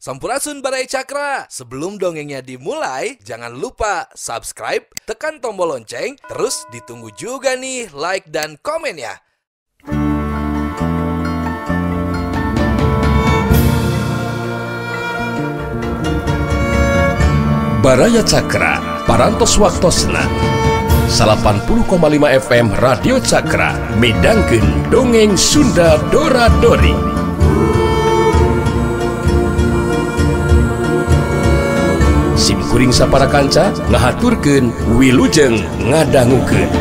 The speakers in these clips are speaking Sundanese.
Sampurasun Barai Cakra. Sebelum dongengnya dimulai, jangan lupa subscribe, tekan tombol lonceng, terus ditunggu juga nih like dan komen ya. Baraya Cakra, parantos waktosna 80,5 FM Radio Cakra, midangkeun dongeng Sunda Dora-Dori. Simkuring sapara kanca ngahaturkeun wilujeng ngadangukeun.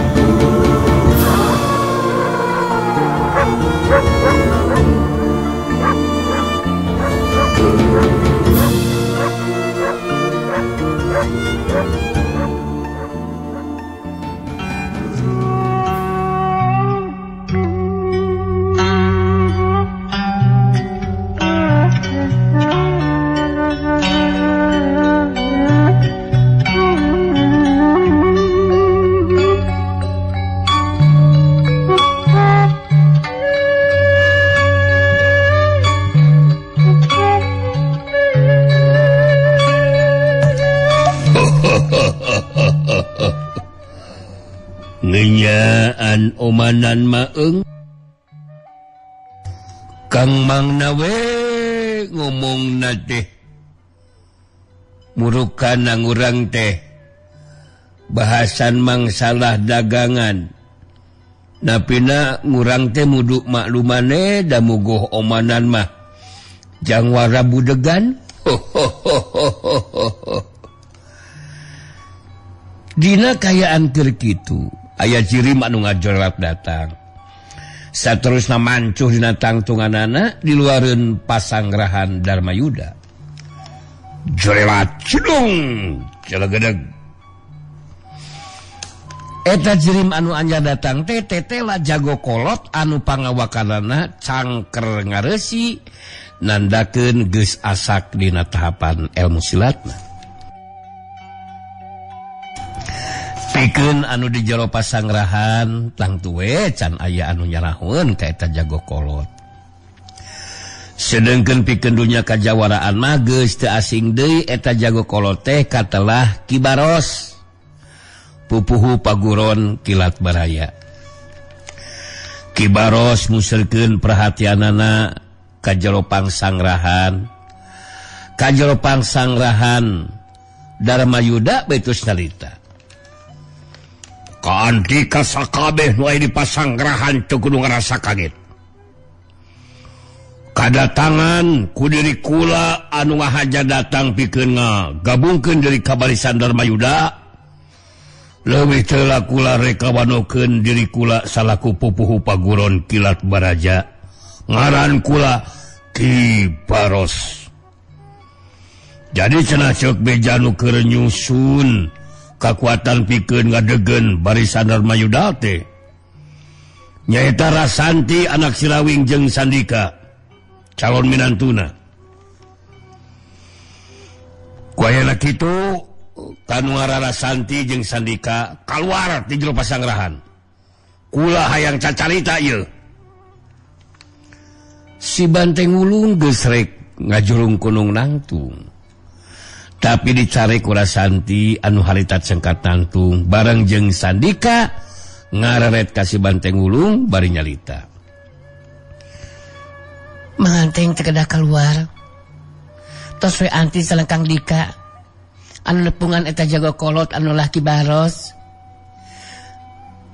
Ngenyaan omanan maeng Kang Mang nawe ngomong na teh murukan ang urang teh bahasan mang salah dagangan napina ngurang teh muduk maklumane da mugoh omanan mah jang wara budegan dina kayaan keur kitu aya ciri anu ngajorat datang. Saterusna mancuh dina tangtunganana di luareun pasangrahan Darmayuda. Jorelat cedung celegedeg. Eta jirim anu anja datang teh tetela jago kolot anu pangawakanana cangker ngareusi nandakeun geus asak dina tahapan ilmu silatna. Pikeun anu di jero pasangrahan tang tuwe can aya anu nyarahun ka eta jago kolot. Sedengkeun pikeun dunya kajawaraan mah geus teu asing deui eta jago kolot teh katelah Ki Baros. Pupuhu paguron Kilat Baraya. Ki Baros muselkeun perhatianana ka jero pangsangrahan. Ka jero pangsangrahan Darmayuda betus nyarita. Kanti kasakabeh nu aya di pasangrahan teu kudu ngarasa kaget. Kadatangan ku diri kula anu ngahaja datang pikeun ngagabungkeun diri ka barisan Darmayuda. Leuwih teula kula rek kawanokeun diri kula salaku pupuhu paguron Kilat Baraja. Ngaran kula Ki Baros. Jadi cenah ceuk beja nu keur nyusun kakuatan pikeun ngadegen barisan Darmayuda teh nyaeta Rasanti anak Sirawing jeung Sandika calon minantuna. Kuayana kitu kanu ngaranna Rasanti jeung Sandika kaluar ti jero pasangrahan. Kula hayang cacarita ieu. Si Banteng Ulung geus rek ngajurung kunung nangtung. Tapi dicari ku Rasanti anu harita cengkat nangtung bareng jeung Sandika ngareret kasih Banteng Ulung bari nyalita. Manganteng teu kedah kaluar. Tos we anti salengkang Dika. Anu nepungan eta jago kolot anu lah Ki Baros.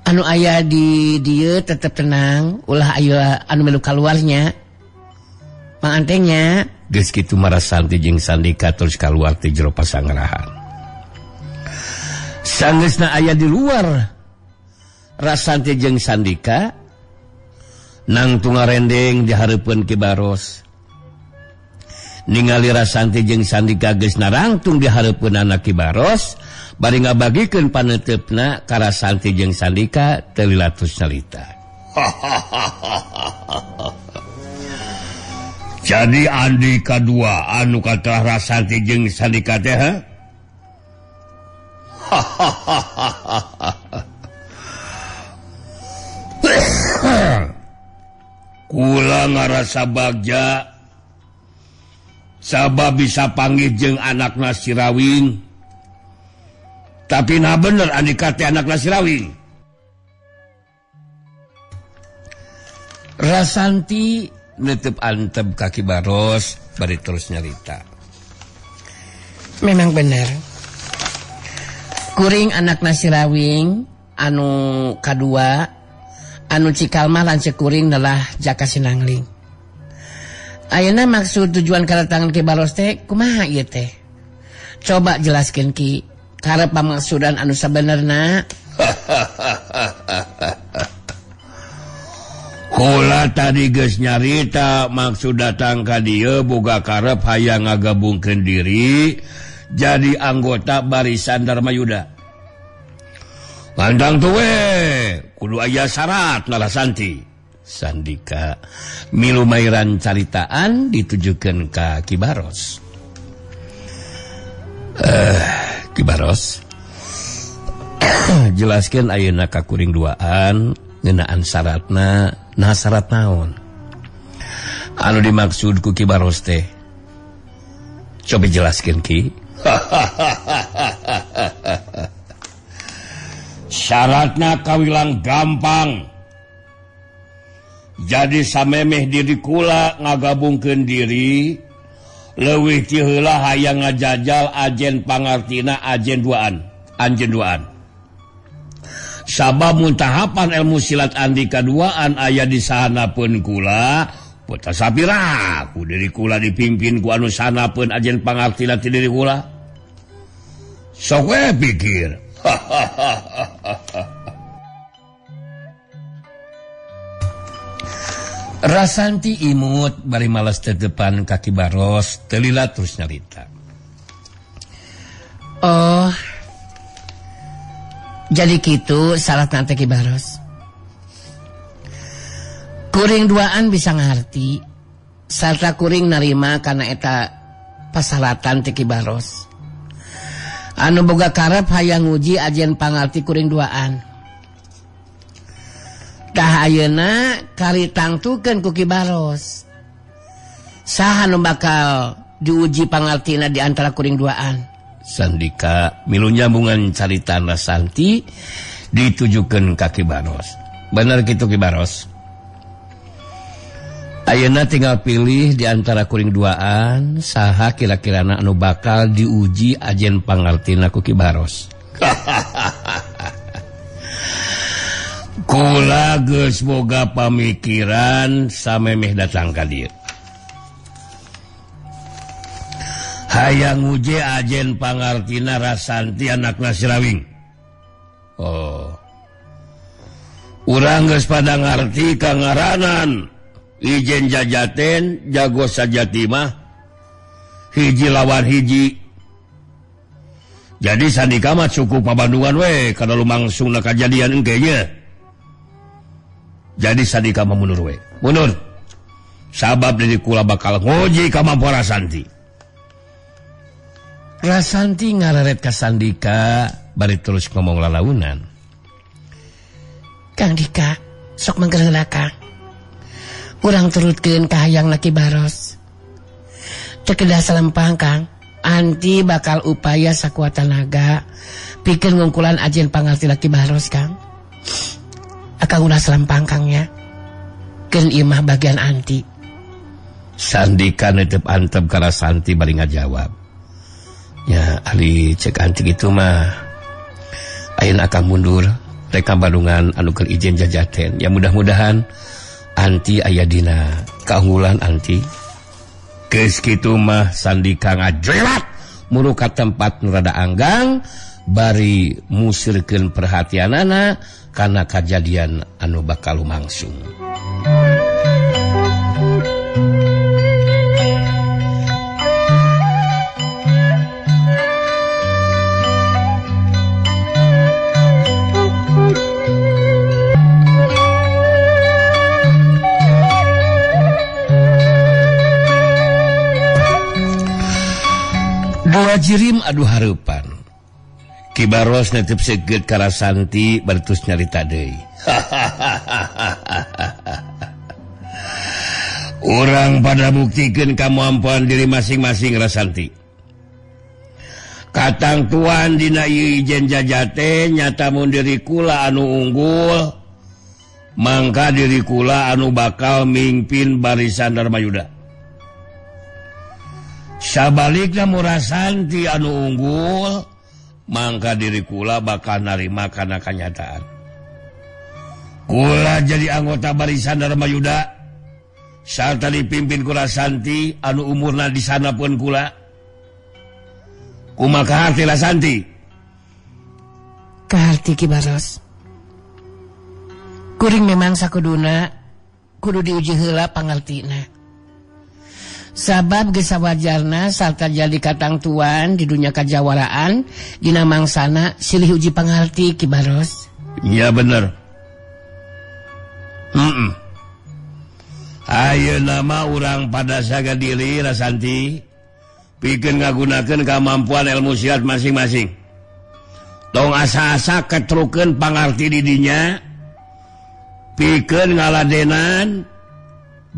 Anu aya di dieu tetep tenang, ulah aya anu melu kaluarnya. Mangantengnya geus kitu Rasanti jeung Sandika terus kaluar ti jero pasangrahan. Sanggeusna aya di luar Rasanti jeung Sandika nangtung ngarendeng di hareupeun Ki Baros. Ningali Rasanti jeung Sandika geus narangtung di hareupeunana Ki Baros, bari ngabagikeun paneutepna ka Rasanti jeung Sandika teu lilatus nyalita. Jadi andi kadua anu kata Rasanti jeung Sandika teh ha? Kula ngarasa bagja sabab bisa panggil jeung anakna si Rawing. Tapi nah bener Andika teh anakna si Rawing. Rasanti netep antep kaki Baros bari terus nyarita. Memang bener. Kuring anakna si Rawing anu kadua anu cikal mah lanceuk kuring adalah Jaka Sinangling. Ayeuna maksud tujuan karatangan Ki Baros teh kumaha ieu teh? Coba jelaskeun Ki. Karep pamaksudan anu sabenerna. Kula tadi geus nyarita maksud datang ka dieu boga karep hayang ngagabungkeun diri jadi anggota Barisan Darmayuda. Landang tuh kudu aya syarat Rasanti. Sandika milu mairan caritaan ditujukeun ka Ki Baros. Ki Baros jelaskeun ayeuna ka kuring duaan ngeunaan syaratna. Nah syarat naon anu dimaksud ku Ki Baros teh? Coba jelaskeun Ki. Syaratna kawilang gampang. Jadi samemeh diri kula ngagabungkeun diri leuwih ti heula hayang ngajajal ajen pangartina ajen duaan. Sabab muntahapan ilmu silat Andika duaan aya di sahanapeun kula peta sapira ku diri kula dipimpin ku anu sahanapeun ajen pangartina ti diri kula. Sok we pikir. Rasanti imut bari males tetepan kaki Baros telila terus nyarita. Oh, jadi gitu syarat nanti Ki Baros. Kuring duaan bisa ngarti sarta kuring narima karena eta pasalatan Ki Baros. Anu boga karep hayang nguji ajen pangarti kuring duaan. Tah ayeuna karitangtukeun ku Ki Baros. Saha nu bakal diuji pangartina di antara kuring duaan? Sandika milu nyambungan carita Rasanti ditujukeun ka Ki Baros. Bener kitu Ki Baros. Ayeuna tinggal pilih di antara kuring duaan saha kira-kirana anu bakal diuji ajen pangartina ku Ki Baros. Kula geus boga pamikiran samemeh datang ka dieu. Hayang nguji ajen pangartina Rasanti anakna si Rawing. Oh. Urang geus pada ngarti kangaranan Ijen Jajaten jago sajati mah hiji lawan hiji. Jadi Sandika mah cukup pabandungan we kana lumangsungna kajadian engke nya. Jadi Sandika mah mundur we. Mundur. Sabab dari kula bakal ngoji kamampuan Rasanti. Rasanti ngareret ka Sandika bari terus ngomong lalaunan. Kang Dika, sok manggeulna Kang. Urang turutkeun ka hayangna Ki Baros. Teu kedah salempang Kang. Anti bakal upaya sakuat tenaga pikeun ngungkulan ajen pangarti Ki Baros Kang. Akang udah salempang Kang ya. Keun ieu mah bagian anti. Sandika netep antep ka Rasanti bari ngajawab. Ya ali cek anti gitu mah ayeuna akang mundur rek Bandungan anu keur ijen Jajaten. Ya mudah-mudahan anti aya dina kaunggulan anti. Geus kitu mah Sandika ngajewat muru ka tempat nu rada anggang bari musirkeun perhatianana kana kajadian anu bakal lumangsung. Dua jirim adu hareupan. Ki Baros netep seget ka Rasanti bari terus nyarita deui. orang pada buktikan kemampuan diri masing-masing Rasanti. Katang tuan dina ijen jajate nyata mun diri kula anu unggul, mangka diri kula anu bakal mimpin barisan Darmayuda. Sabalikna mun Rasanti anu unggul, mangka diri kula bakal narima kana kenyataan. Kula jadi anggota barisan Darmayuda, sarta dipimpin ku Rasanti anu umurna di sana pun kula. Kumaha hati Rasanti? Kaharti Ki Baros. Kuring memang sakuduna kudu diuji heula pangartina. Sabab geus sawajarna sarta jadi katang tuan di dunia kajawaraan dina mangsana silih uji pangarti Ki Baros. Iya bener. Ayeuna mah urang pada saga diri Rasanti. Pikeun ngagunakeun kemampuan ilmu silat masing-masing. Tong asa-asa ketrukeun pangarti di dinya. Pikeun ngaladenan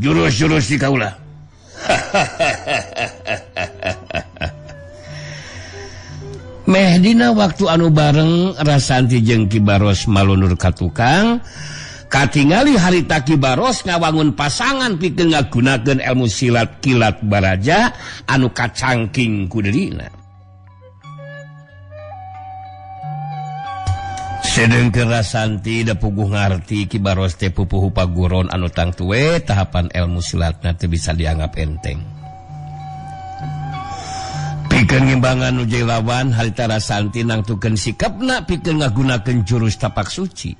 jurus-jurus di kaula. Meh dina waktu anu bareng Rasanti jeung Ki Baros malunur ka tukang, katingali harita Ki Baros ngawangun pasangan pikeun ngagunakeun ilmu silat kilat baraja anu kacangking ku deurina. Sedengkeun Rasanti da puguh ngarti Ki Baros teh pupuh paguron anu tang tuwe tahapan ilmu silatna teu bisa dianggap enteng. Pikeun ngimbangan nu lawan harita Rasanti nangtukeun sikapna pikeun ngagunakeun jurus tapak suci.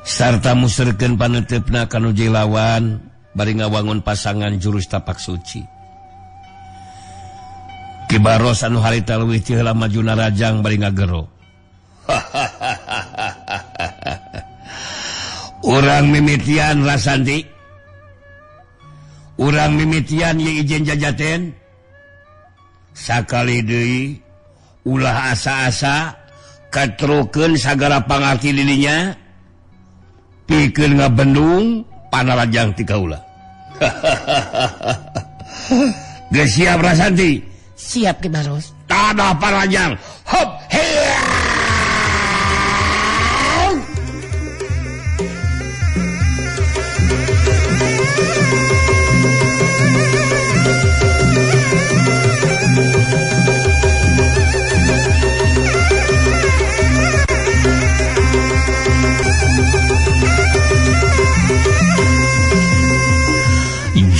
Sarta musirkeun paneuteup kanu lawan bari ngawangun pasangan jurus tapak suci. Ki Baros anu harita leuwih ti heula majuna rajang bari ngagero. Urang mimitian Rasanti. Urang mimitian ye ijen jajaten. Sakali deui ulah asa-asa katrukeun sagala pangarti dirinya. Pikeun ngabendung panarajang ti kaula. Geus siap Rasanti? Siap Ki Baros. Tadah panarajang. Hop, heya.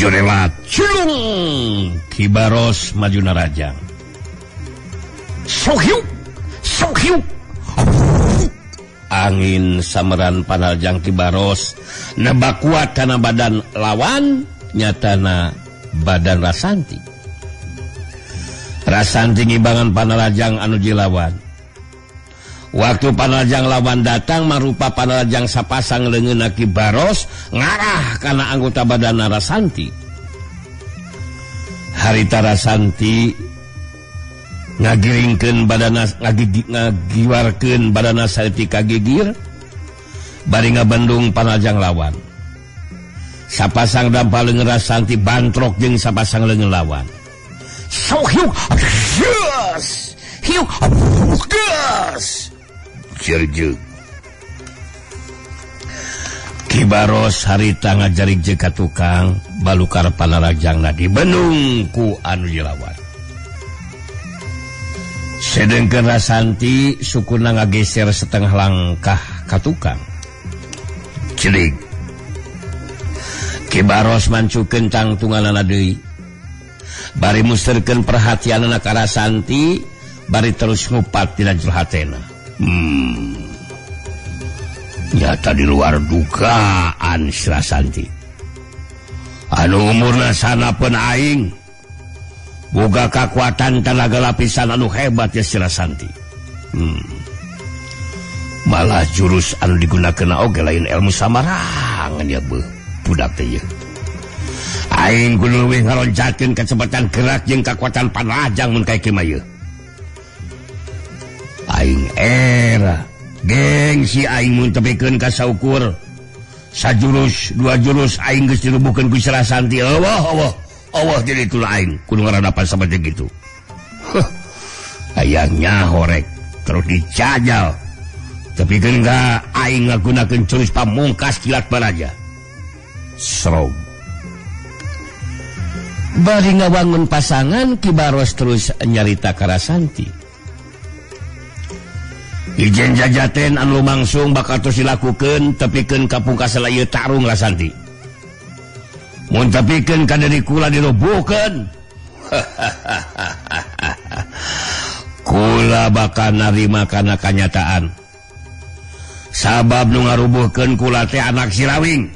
Jorelat culung Ki Baros majuna rajang. Sohiu. Angin sameran panarajang Ki Baros nebak kuat kana badan lawan nyatana badan Rasanti. Rasanti ngimbangan panarajang anu jilawan. Waktu panarajang lawan datang marupa panarajang sapasang leungeunna Ki Baros ngarah kana anggota badan Rasanti. Harita Rasanti ngagiringkeun badana ngagiwarkeun badana saeutik kagigir bari ngabendung panarajang lawan. Sapasang dampal leungeun Rasanti bantrok jeung sapasang leungeun lawan. Sohiu. Hiu. Gas. Jerjeg. Ki Baros harita ngajarig jeung ka tukang balukar panarajangna dibendung ku anu jilawan. Sedengkeun Rasanti sukuna ngageser setengah langkah ka tukang. Celik. Ki Baros mancukeun tangtunganana deui. Bari mustirkeun perhatianna ka Rasanti, bari terus ngupat dina jero hatena. Nyata di luar dugaan si Rasanti. Anu umurna sanapeun aing boga kakuatan tenaga lapisan anu hebat ya si Rasanti. Malah jurus anu digunakeun oge lain ilmu samarangan ya beuh budak teh ye. Aing kudu leuwih ngaroncakeun kecepatan gerak jeung kakuatan panarajang mun kae kieu mah ye. Aing era gengsi aing mun tepikeun ka saukur sajurus dua jurus aing geus dirubuhkeun ku Rasanti. Allah jadi itulah aing kudu ngaradapan seperti gitu. Ayangnya horek terus dicajal. Tapi kan enggak aing ngagunakeun jurus pamungkas kilat baraja. Srog. Bari ngawangun pasangan Ki Baros terus nyarita ka Rasanti. Ijen jajaten anu lumangsung bakal terus dilakukeun tepikeun kapungkasan ieu tarung Rasanti. Mun tepikeun ka deui kula dirobohkeun. Kula bakal narima kana kanyataan. Sabab nu ngarubuhkeun kula teh anak Sirawing.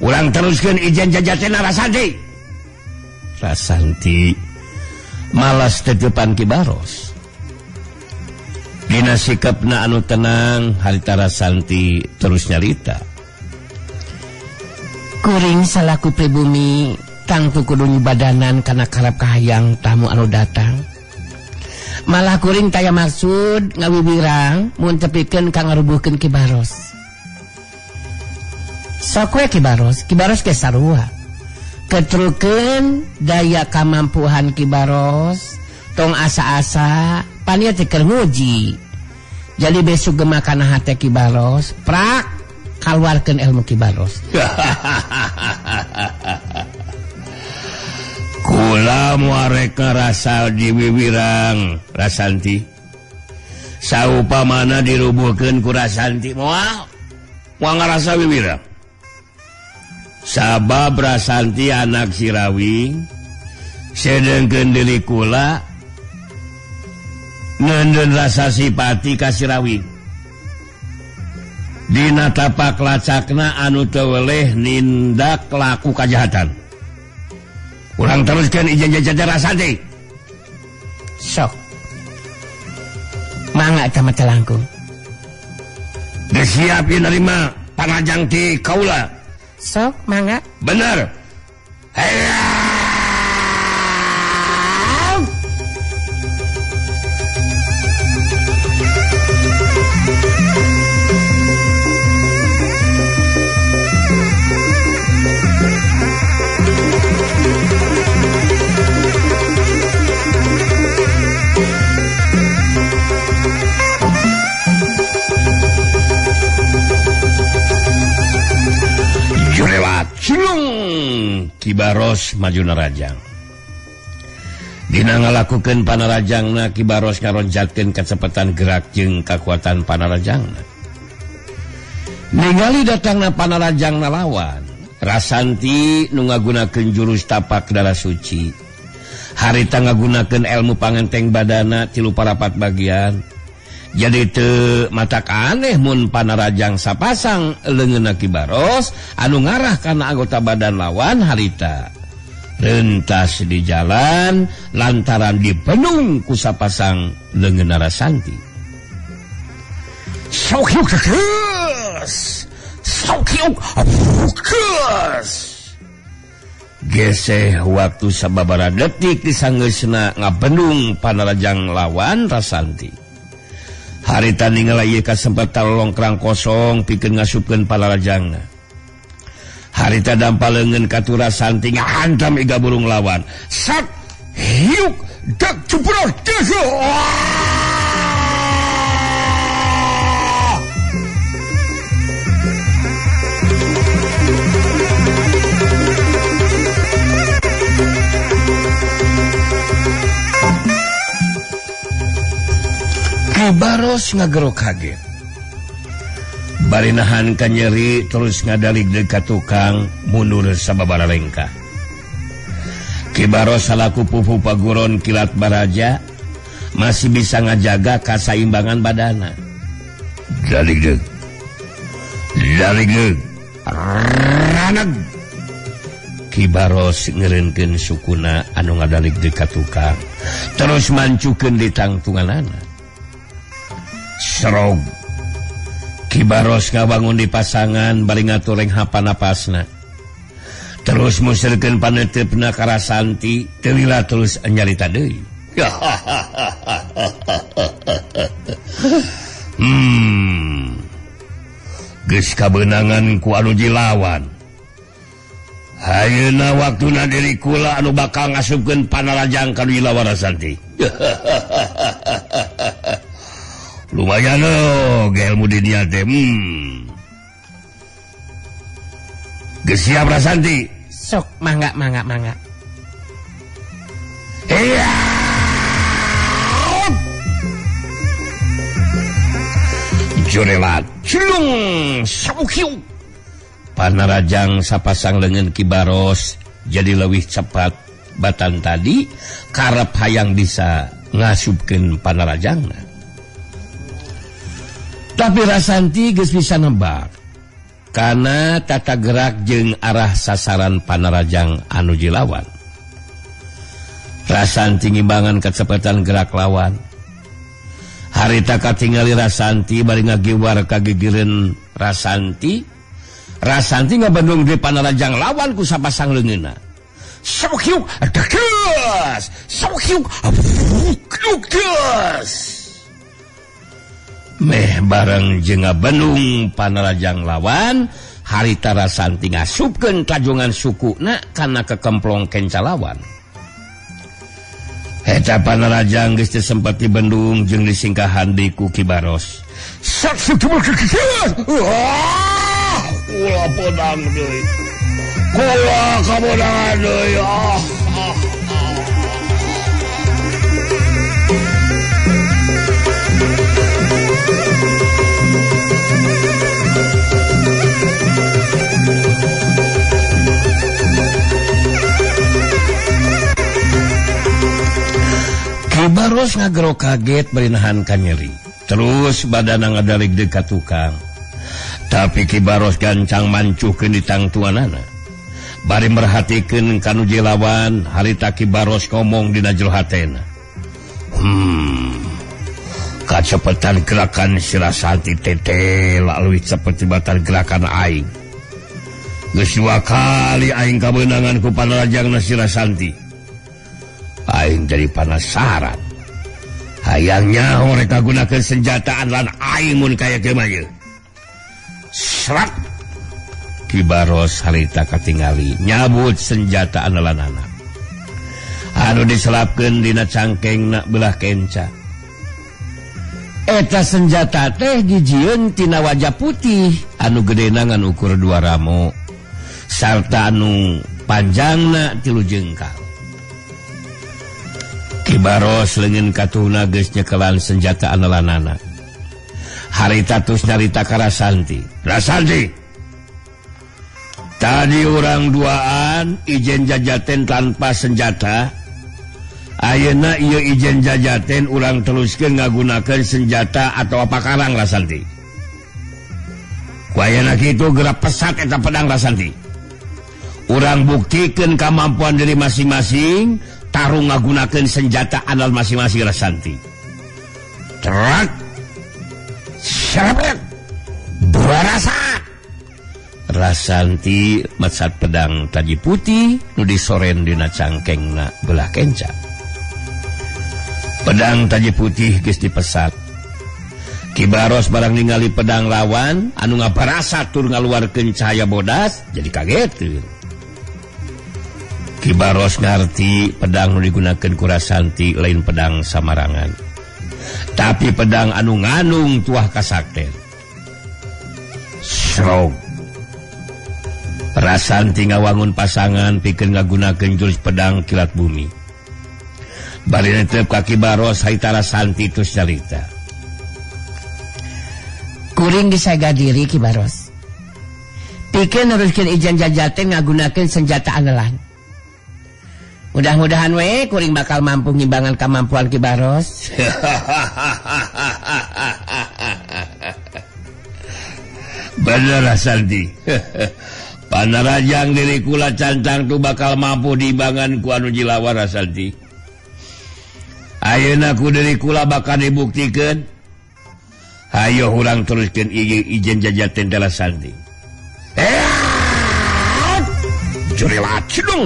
Urang teruskeun ijen jajaten Rasanti. Rasanti malas tetepan Ki Baros. Dina sikapna anu tenang harita Rasanti terus nyarita. Kuring salaku pribumi tangtu kudu nyibadanan kana karep kahayang tamu anu datang. Malah kuring taya maksud ngawiwirang mun tepikeun ka ngarubuhkeun Ki Baros. Sok we Ki Baros ge sarua. Ketrukeun daya kamampuan Ki Baros tong asa-asa panieu teh keur nguji. Jadi besok gemah kana hate Ki Baros prak kaluarkeun ilmu Ki Baros. Kula muarek ngarasa diwiwirang Rasanti. Saupamana dirubuhkeun ku Rasanti moal ngarasa wiwirang. Sabab Rasanti anak Sirawing sedengkeun deui kula ngeundeun rasa simpati ka Sirawing. Dina tapak lacakna anu teu weleh nindak laku kajahatan. Urang teruskeun ijen jajaten Rasanti. Sok. Mangga eta mah teh langkung. Geus siap ieu narima panajang ti kaula. Sok, mangga. Bener. Ki Baros maju narajang. Dina ngalakukeun panarajangna Ki Baros ngaronjatkeun kacepatan gerak jeung kakuatan panarajangna. Ningali datangna panarajangna lawan, Rasanti nu ngagunakeun jurus tapak darah suci. Harita ngagunakeun ilmu pangenteng badana 34 bagian. Jadi teu matak aneh mun panarajang sapasang leungeunna Ki Baros anu ngarah kana anggota badan lawan harita rentas di jalan lantaran dipenung ku sapasang leungeunna Rasanti. Saukiuk geseh waktu sababaraha detik disanggeusna ngabendung panarajang lawan Rasanti. Harita ningala ieu kasempatan longkrang kosong pikeun ngasupkeun panarajangna. Harita dampaleungeun ka tu Rasanti ngahantam iga burung lawan. Sak hiuk dak cuprot desu. Ki Baros ngagero kaget. Bari nahan ka nyeri terus ngadalig ka tukang mundur sababaraha lengkah. Ki Baros salaku pupu paguron kilat baraja masih bisa ngajaga kasaimbangan badana. Dalig ranag. Ki Baros ngeureunkeun sukuna anu ngadalig ka tukang terus mancukeun di tangtunganana. Serog. Ki Baros ngabangun di pasangan bari ngatureng hapan-napasna. Terus musirkeun paneuteupeuna ka Rasanti, teu lila terus nyarita deui. geus kabeunangan ku anu jilawan. Hayeuna waktuna diri kula anu bakal ngasupkeun Panarajang ka Jilawan Rasanti. Lumayan ilmu di dieu teh. Geus siap Rasanti? Sok, mangga. Iya. Jorelat, cilung, sabukiu. Panarajang sapasang lengan Ki Baros jadi leuwih cepat batan tadi karep hayang bisa ngasupkeun Panarajangna. Tapi Rasanti geus bisa nebak kana tata gerak jeung arah sasaran Panarajang anu jilawan. Rasanti ngimbangan kecepatan gerak lawan. Harita katingali Rasanti bari ngagiwar ka gigireun Rasanti ngabandung di Panarajang lawan ku sapasang leungeunna. Sabukiuk, dakas. Sabukiuk, dakas. Meh bareng jeung ngabandung Panarajang lawan, harita Rasanti ngasupkeun kajongan sukuna kana kekemplong kenca lawan. Eta Panarajang geus teu sempat dibendung jeung disingkahan di ku Ki Baros. Kula podang deui. Kula kabodangan deui. Ki Baros ngagero kaget bari nahan ka nyeri. Terus badanna ngadarig deui ka tukang. Tapi Ki Baros gancang mancuhkeun di tangtuanana. Bari merhatikeun kanu jilawan, harita Ki Baros ngomong dina jero hatena. Kacepetan gerakan si Rasanti tete leuwih cepet tibatan gerakan aing. Geus dua kali aing kabeunangan ku Panarajangna si Rasanti. Aing jadi penasaran. Hayangnya horek kagunakeun senjata andalan aing mun kaya kieu mah ye. Serat. Ki Baros harita katingali nyabut senjata andalanana. Anu diselapkeun dina cangkengna belah kenca. Eta senjata teh dijieun tina wajah putih anu gedena ngan ukur 2 ramo sarta anu panjangna 3 jengkal. Ki Baros leungeun katuhna geus nyekelan senjata andalanana. Harita tus nyarita ka Rasanti. Rasanti, tadi urang duaan ijen jajaten tanpa senjata. Ayeuna ieu ijen jajaten urang teruskeun ngagunakeun senjata atau apa karang Rasanti. Ku ayeuna kitu gerak pesat eta pedang Rasanti. Urang buktikeun kamampuan diri masing-masing tarung ngagunakeun senjata andal masing-masing Rasanti. Terak. Syarabret. Berasa. Rasanti macat pedang taji putih nu disoren dina cangkengna belah kenca. Pedang taji putih geus dipesat. Ki Baros barang ningali pedang lawan anu ngabarasa tur ngaluarkeun cahaya bodas jadi kaget. Ki Baros ngarti pedang nu digunakeun ku Rasanti lain pedang samarangan. Tapi pedang anu nganung tuah kasakten. Srog. Rasanti ngawangun pasangan pikeun ngagunakeun jurus pedang kilat bumi. Bari netep ka Ki Baros haita Rasanti tus carita. Kuring disaga diri Ki Baros. Pikeun neruskeun ijen jajaten ngagunakeun senjata andalan. Mudah-mudahan we kuring bakal mampu ngimbangan kemampuan Ki Baros. Bener Rasanti. Panarajang diri kula cancang tu bakal mampu diimbangan ku anu jilawan Rasanti. Ayeuna ku diri kula bakal dibuktikeun. Hayo urang teruskeun ijen jajaten teh Rasanti. Jorelat cidung.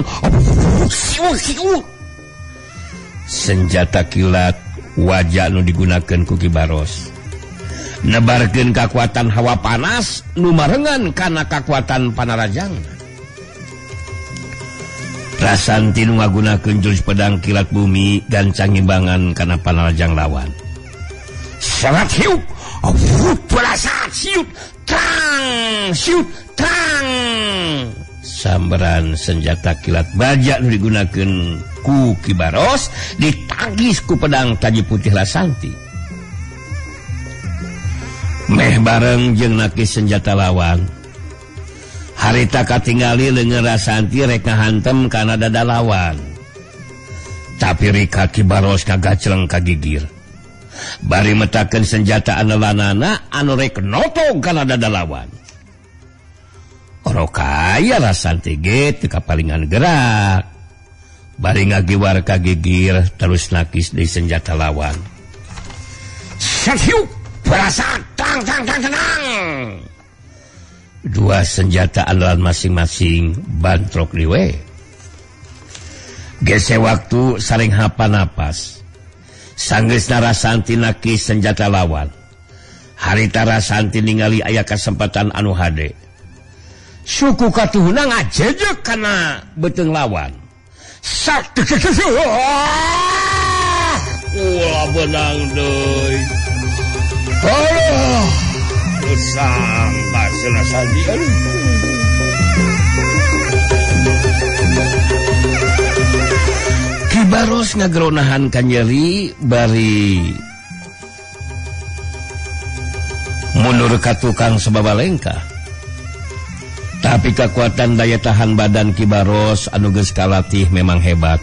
Senjata kilat wajah nu digunakeun ku Ki Baros nebarkeun kekuatan hawa panas nu marengan kana kekuatan Panarajang. Rasanti nu ngagunakeun jurus pedang kilat bumi gancang imbangan kana Panarajang lawan. Sangat hiup, berasa siut, trang. Sambaran senjata kilat baja nu digunakeun ku Ki Baros ditangkis ku pedang taji putih Rasanti. Meh bareng jeung nakis senjata lawan. Harita katingali leungeun Rasanti rek ngahantem kana dada lawan. Tapi rika Ki Baros kagacleng kagigir. Bari metakeun senjata andalanana anu rek notong kana dada lawan. Orokaya Rasanti ge teu kapalingan gerak. Bari ngagiwar kagigir terus nakis di senjata lawan. Sahiu berasa tang. Dua senjata andalan masing-masing bantrok liwe. Gese waktu saling hapa napas. Sanggeusna Rasanti nakis senjata lawan. Harita Rasanti ningali aya kesempatan anu hade. Suku katuhuna ngajejek kana beuteung lawan. Wah benang deui. Aduh, usang basna Sandi. Ki Baros ngageronahan ka nyeri bari mundur ka tukang sababalengka. Tapi kekuatan daya tahan badan Ki Baros anu geus kalatih memang hebat.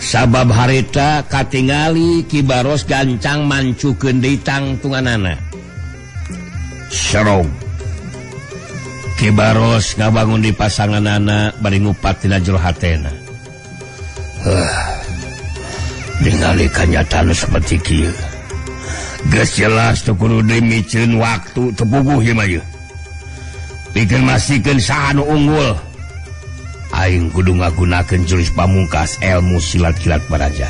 Sabab harita katingali Ki Baros gancang mancukeun deui tangtunganana. Serong. Ki Baros ngabangun di pasanganana bari ngupat tina jero hatena. Ningali kanyataan seperti kieu. Geus jelas teu kudu dimicieun waktu teu puguh ieu mah. Pikeun masikeun saha nu unggul. Aing kudu ngagunakeun jurus pamungkas ilmu silat kilat baraja.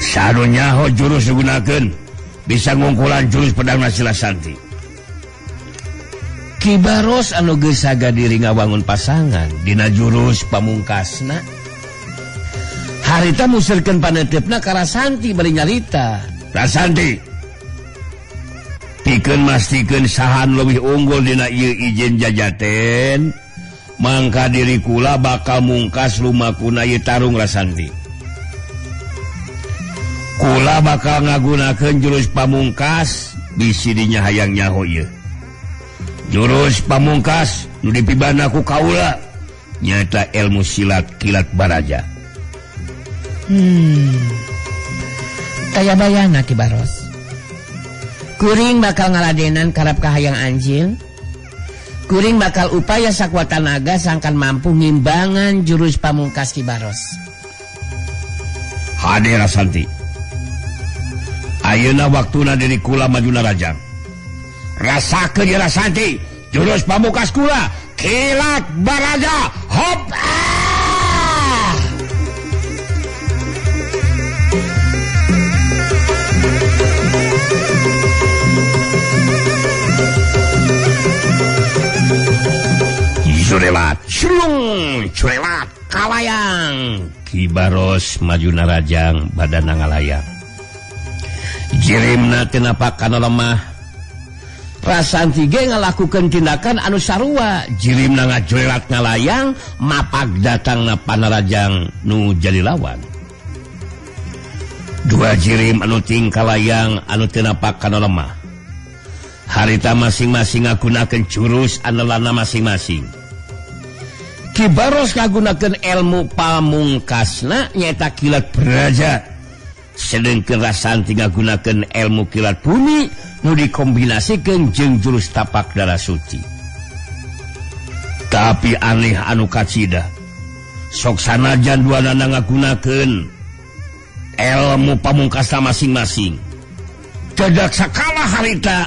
Sanu nyaho jurus digunakeun bisa ngungkulan jurus pedang Rasanti. Ki Baros anu geus saga diri ngawangun pasangan dina jurus pamungkasna. Harita musirkeun paneutepna ka Rasanti bari nyarita. Rasanti, pikeun mastikeun sahan leuwih unggul dina ieu ijen jajaten, mangka diri kula bakal mungkas lumakuna ieu tarung Rasanti. Kula bakal ngagunakeun jurus pamungkas bisi dinya hayang nyaho ieu. Jurus pamungkas nu dipibana ku kaula nyata ilmu silat kilat baraja. Kaya bayana Ki Baros. Kuring bakal ngaladenan karap kahayang anjing. Kuring bakal upaya sakuat tenaga sangkan mampu ngimbangan jurus pamungkas Ki Baros. Hade Rasanti. Ayeuna waktuna diri kula majuna Rajang. Rasakeun ya Rasanti, jurus pamungkas kula kilat baraja. Hop! Curelat, curelat, kalayang. Ki Baros majuna Rajang badanna ngalayang. Jirimna teu napakana lemah. Rasanti ge ngalakukeun tindakan anu sarua. Jirimna ngajurelat ngalayang mapag datangna Panarajang nu jadi lawan. Dua jirim anu ting kalayang anu teu napakana lemah. Harita masing-masing ngagunakeun jurus andalanna masing-masing. Ki Baros ngagunakeun ilmu pamungkasna nyaeta kilat baraja. Sedengkeun Rasanti ngagunakeun ilmu kilat bumi nu dikombinasikeun jeung jurus tapak darah suci. Tapi aneh anu kacida. Sok sanajan duanana ngagunakeun ilmu pamungkasna masing-masing. Dadak sakala harita